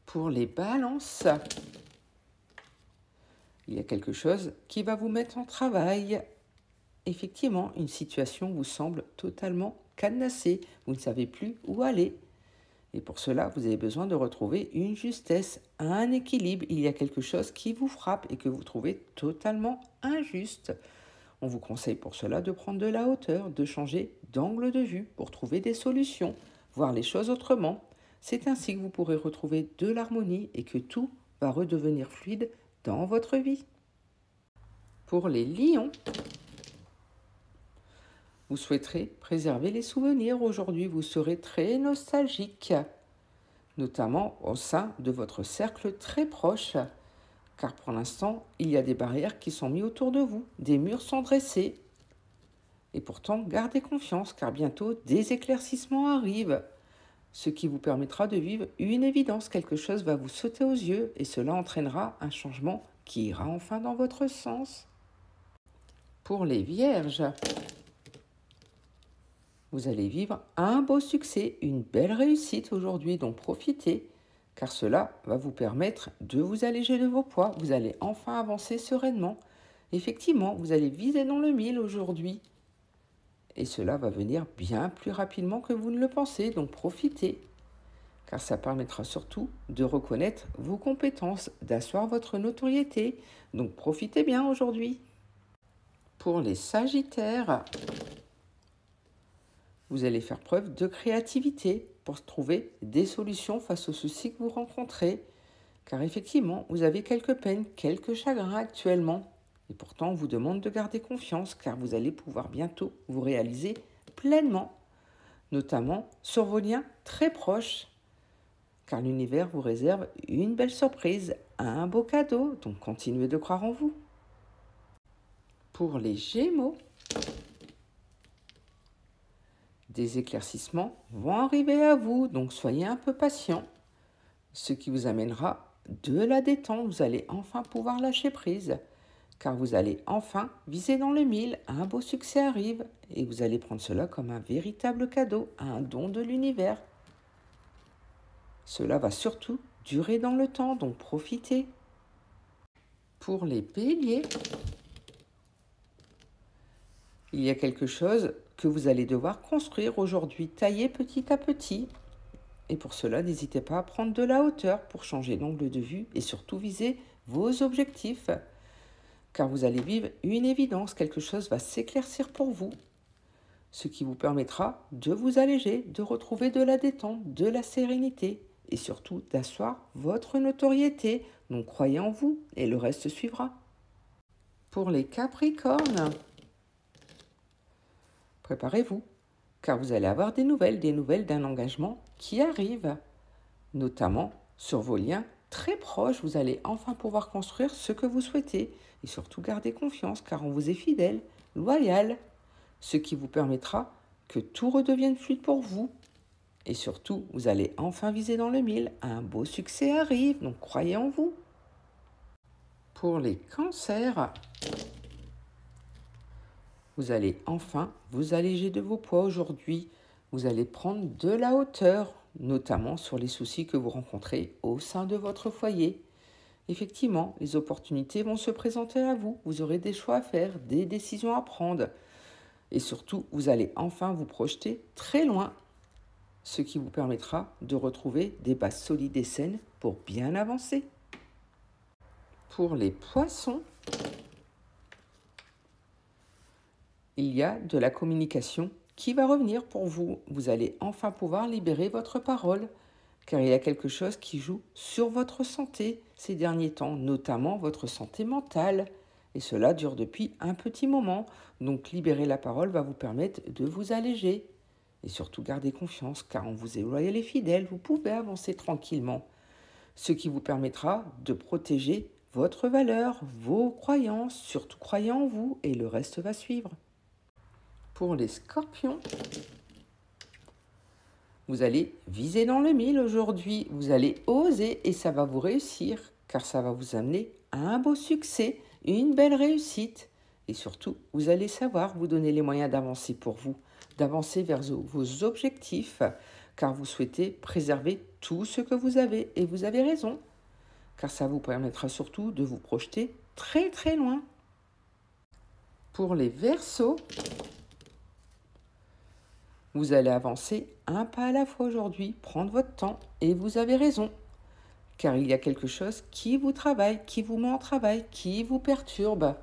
Pour les balances, il y a quelque chose qui va vous mettre en travail. Effectivement, une situation vous semble totalement cadenassée. Vous ne savez plus où aller. Et pour cela, vous avez besoin de retrouver une justesse, un équilibre. Il y a quelque chose qui vous frappe et que vous trouvez totalement injuste. On vous conseille pour cela de prendre de la hauteur, de changer d'angle de vue pour trouver des solutions, voir les choses autrement. C'est ainsi que vous pourrez retrouver de l'harmonie et que tout va redevenir fluide dans votre vie. Pour les lions, vous souhaiterez préserver les souvenirs. Aujourd'hui, vous serez très nostalgique, notamment au sein de votre cercle très proche, car pour l'instant, il y a des barrières qui sont mises autour de vous, des murs sont dressés. Et pourtant, gardez confiance, car bientôt, des éclaircissements arrivent, ce qui vous permettra de vivre une évidence. Quelque chose va vous sauter aux yeux et cela entraînera un changement qui ira enfin dans votre sens. Pour les vierges, vous allez vivre un beau succès, une belle réussite aujourd'hui, donc profitez, car cela va vous permettre de vous alléger de vos poids. Vous allez enfin avancer sereinement. Effectivement, vous allez viser dans le mille aujourd'hui. Et cela va venir bien plus rapidement que vous ne le pensez, donc profitez. Car ça permettra surtout de reconnaître vos compétences, d'asseoir votre notoriété. Donc profitez bien aujourd'hui. Pour les sagittaires, vous allez faire preuve de créativité pour trouver des solutions face aux soucis que vous rencontrez. Car effectivement, vous avez quelques peines, quelques chagrins actuellement. Et pourtant, on vous demande de garder confiance car vous allez pouvoir bientôt vous réaliser pleinement, notamment sur vos liens très proches. Car l'univers vous réserve une belle surprise, un beau cadeau, donc continuez de croire en vous. Pour les Gémeaux, des éclaircissements vont arriver à vous, donc soyez un peu patient, ce qui vous amènera de la détente. Vous allez enfin pouvoir lâcher prise, car vous allez enfin viser dans le mille, un beau succès arrive, et vous allez prendre cela comme un véritable cadeau, un don de l'univers. Cela va surtout durer dans le temps, donc profitez. Pour les béliers, il y a quelque chose que vous allez devoir construire aujourd'hui, tailler petit à petit. Et pour cela, n'hésitez pas à prendre de la hauteur pour changer d'angle de vue et surtout viser vos objectifs. Car vous allez vivre une évidence, quelque chose va s'éclaircir pour vous, ce qui vous permettra de vous alléger, de retrouver de la détente, de la sérénité et surtout d'asseoir votre notoriété. Donc croyez en vous et le reste suivra. Pour les Capricornes, préparez-vous, car vous allez avoir des nouvelles d'un engagement qui arrive, notamment sur vos liens très proches. Vous allez enfin pouvoir construire ce que vous souhaitez et surtout garder confiance, car on vous est fidèle, loyal, ce qui vous permettra que tout redevienne fluide pour vous. Et surtout, vous allez enfin viser dans le mille, un beau succès arrive, donc croyez en vous. Pour les cancers, vous allez enfin vous alléger de vos poids aujourd'hui. Vous allez prendre de la hauteur, notamment sur les soucis que vous rencontrez au sein de votre foyer. Effectivement, les opportunités vont se présenter à vous. Vous aurez des choix à faire, des décisions à prendre. Et surtout, vous allez enfin vous projeter très loin, ce qui vous permettra de retrouver des bases solides et saines pour bien avancer. Pour les poissons, il y a de la communication qui va revenir pour vous. Vous allez enfin pouvoir libérer votre parole, car il y a quelque chose qui joue sur votre santé ces derniers temps, notamment votre santé mentale. Et cela dure depuis un petit moment. Donc libérer la parole va vous permettre de vous alléger. Et surtout garder confiance, car on vous est loyal et fidèle, vous pouvez avancer tranquillement. Ce qui vous permettra de protéger votre valeur, vos croyances, surtout croyez en vous et le reste va suivre. Pour les scorpions, vous allez viser dans le mille aujourd'hui, vous allez oser et ça va vous réussir, car ça va vous amener à un beau succès, une belle réussite. Et surtout, vous allez savoir vous donner les moyens d'avancer pour vous, d'avancer vers vos objectifs, car vous souhaitez préserver tout ce que vous avez. Et vous avez raison, car ça vous permettra surtout de vous projeter très très loin. Pour les Verseaux, vous allez avancer un pas à la fois aujourd'hui, prendre votre temps, et vous avez raison, car il y a quelque chose qui vous travaille, qui vous met en travail, qui vous perturbe.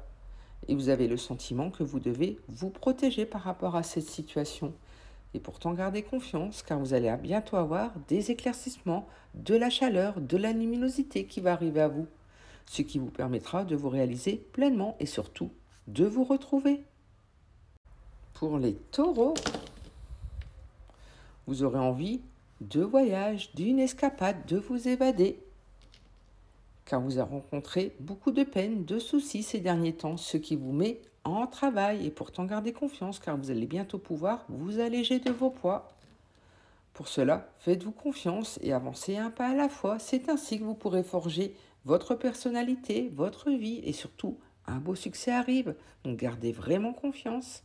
Et vous avez le sentiment que vous devez vous protéger par rapport à cette situation. Et pourtant, gardez confiance, car vous allez bientôt avoir des éclaircissements, de la chaleur, de la luminosité qui va arriver à vous, ce qui vous permettra de vous réaliser pleinement et surtout de vous retrouver. Pour les Taureaux, vous aurez envie de voyage, d'une escapade, de vous évader, car vous avez rencontré beaucoup de peines, de soucis ces derniers temps, ce qui vous met en travail. Et pourtant, gardez confiance, car vous allez bientôt pouvoir vous alléger de vos poids. Pour cela, faites-vous confiance et avancez un pas à la fois. C'est ainsi que vous pourrez forger votre personnalité, votre vie et surtout, un beau succès arrive. Donc, gardez vraiment confiance.